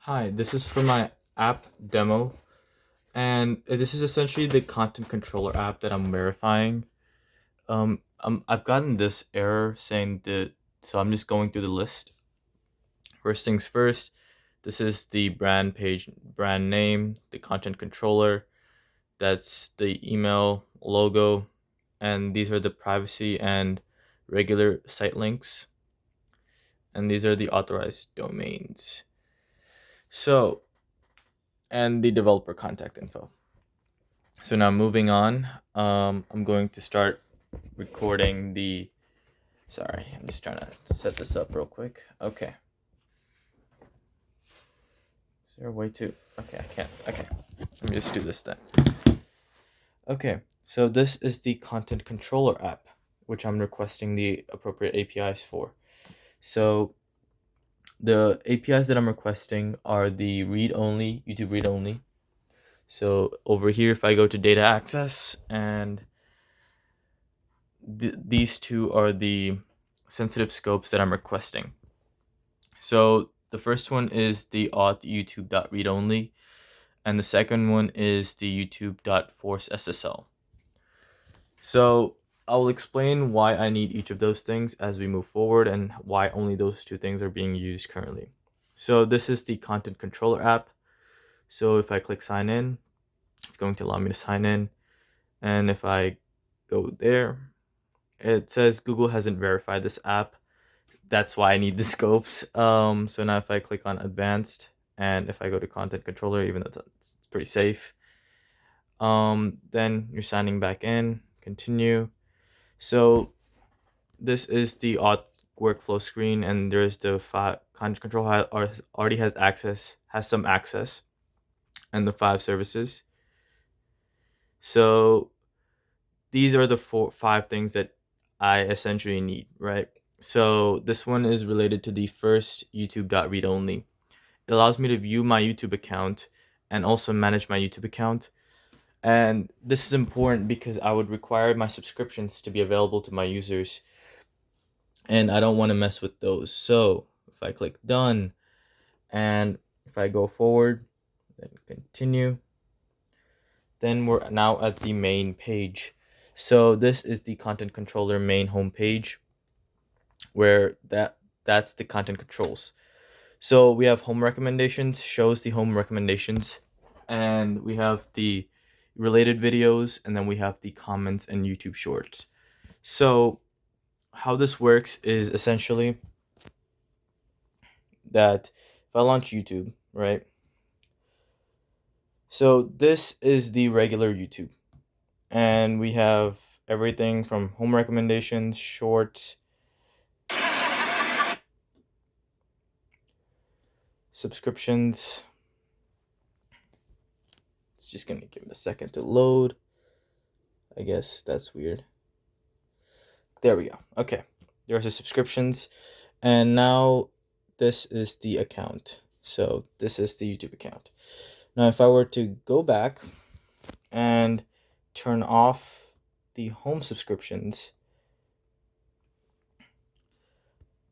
Hi, this is for my app demo, and this is essentially the content controller app that I'm verifying. I've gotten this error saying that, so I'm just going through the list. First things first, this is the brand page, brand name, the content controller, that's the email logo, and these are the privacy and regular site links, and these are the authorized domains. So, and the developer contact info. So now moving on, I'm going to start recording the. Sorry, I'm just trying to set this up real quick. Okay. Is there a way to? Okay, I can't. Okay, let me just do this then. Okay, so this is the content controller app, which I'm requesting the appropriate APIs for. So the APIs that I'm requesting are the read only, YouTube read only. So over here, if I go to data access and these two are the sensitive scopes that I'm requesting. So the first one is the auth youtube.readonly, and the second one is the youtube.forceSSL. So I'll explain why I need each of those things as we move forward and why only those two things are being used currently. So this is the content controller app. So if I click sign in, it's going to allow me to sign in. And if I go there, it says Google hasn't verified this app. That's why I need the scopes. So now if I click on advanced and if I go to content controller, even though it's pretty safe, then you're signing back in, continue. So this is the auth workflow screen, and there's the content control already has some access, and the 5 services. So these are the five things that I essentially need, right? So this one is related to the first YouTube.read only. It allows me to view my YouTube account and also manage my YouTube account. And this is important because I would require my subscriptions to be available to my users, and I don't want to mess with those. So if I click done and if I go forward, then continue, then we're now at the main page. So this is the content controller main homepage where that's the content controls. So we have home recommendations, shows the home recommendations, and we have the related videos, and then we have the comments and YouTube shorts. So how this works is essentially that if I launch YouTube, right? So this is the regular YouTube, and we have everything from home recommendations, shorts, subscriptions. It's just gonna give it a second to load. I guess that's weird. There we go. Okay, there's the subscriptions, and now this is the account. So this is the YouTube account. Now if I were to go back and turn off the home subscriptions,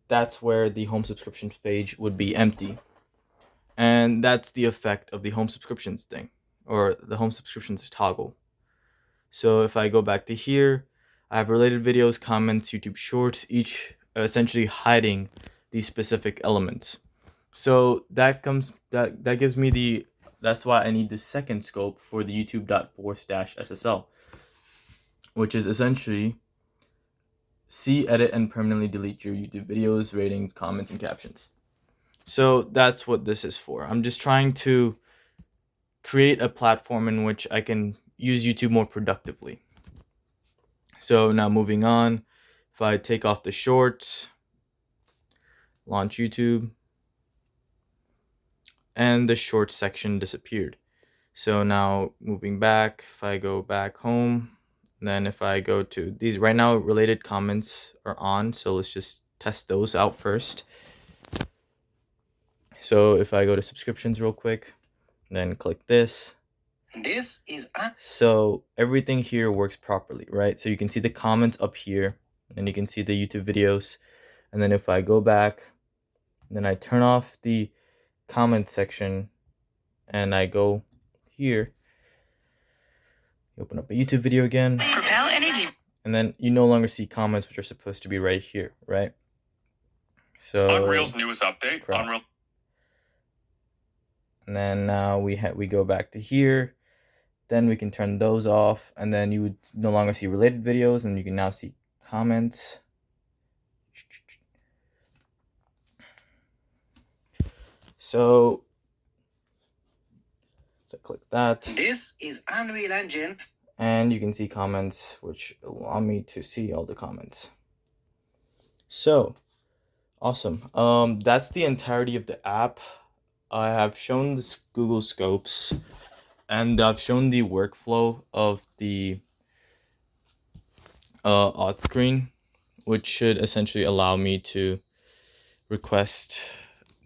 that's where the home subscriptions page would be empty. And that's the effect of the home subscriptions thing, or the home subscriptions toggle. So if I go back to here, I have related videos, comments, YouTube shorts, each essentially hiding these specific elements. So that gives me that's why I need the second scope for the youtube.force-ssl, which is essentially see, edit, and permanently delete your YouTube videos, ratings, comments, and captions. So that's what this is for. I'm just trying to create a platform in which I can use YouTube more productively. So now moving on, if I take off the shorts, launch YouTube, and the shorts section disappeared. So now moving back, if I go back home, then if I go to these right now, related comments are on. So let's just test those out first. So if I go to subscriptions real quick, then click this. So everything here works properly, right? So you can see the comments up here, and you can see the YouTube videos. And then if I go back, then I turn off the comment section and I go here, you open up a YouTube video again. Propel Energy. And then you no longer see comments, which are supposed to be right here, right? So Unreal's newest update. Unreal. And then now we go back to here. Then we can turn those off, and then you would no longer see related videos, and you can now see comments. So click that. This is Unreal Engine. And you can see comments, which allow me to see all the comments. So awesome. That's the entirety of the app. I have shown the Google Scopes, and I've shown the workflow of the auth screen, which should essentially allow me to request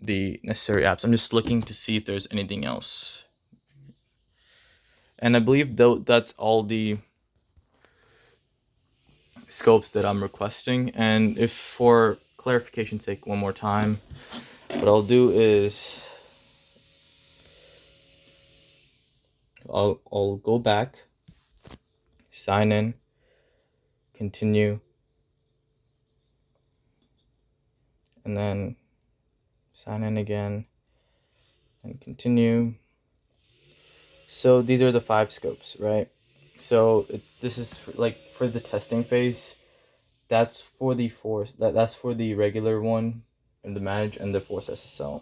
the necessary apps. I'm just looking to see if there's anything else. And I believe that's all the scopes that I'm requesting. And if for clarification's sake, one more time, what I'll do is I'll go back, sign in, continue, and then sign in again and continue. So these are the 5 scopes, right? So this is for the testing phase. That's for the force. That's for the regular one, and the manage and the force SSL.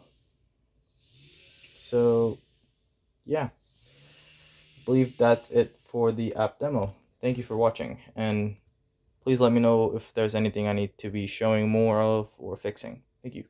So yeah, I believe that's it for the app demo. Thank you for watching, and please let me know if there's anything I need to be showing more of or fixing. Thank you.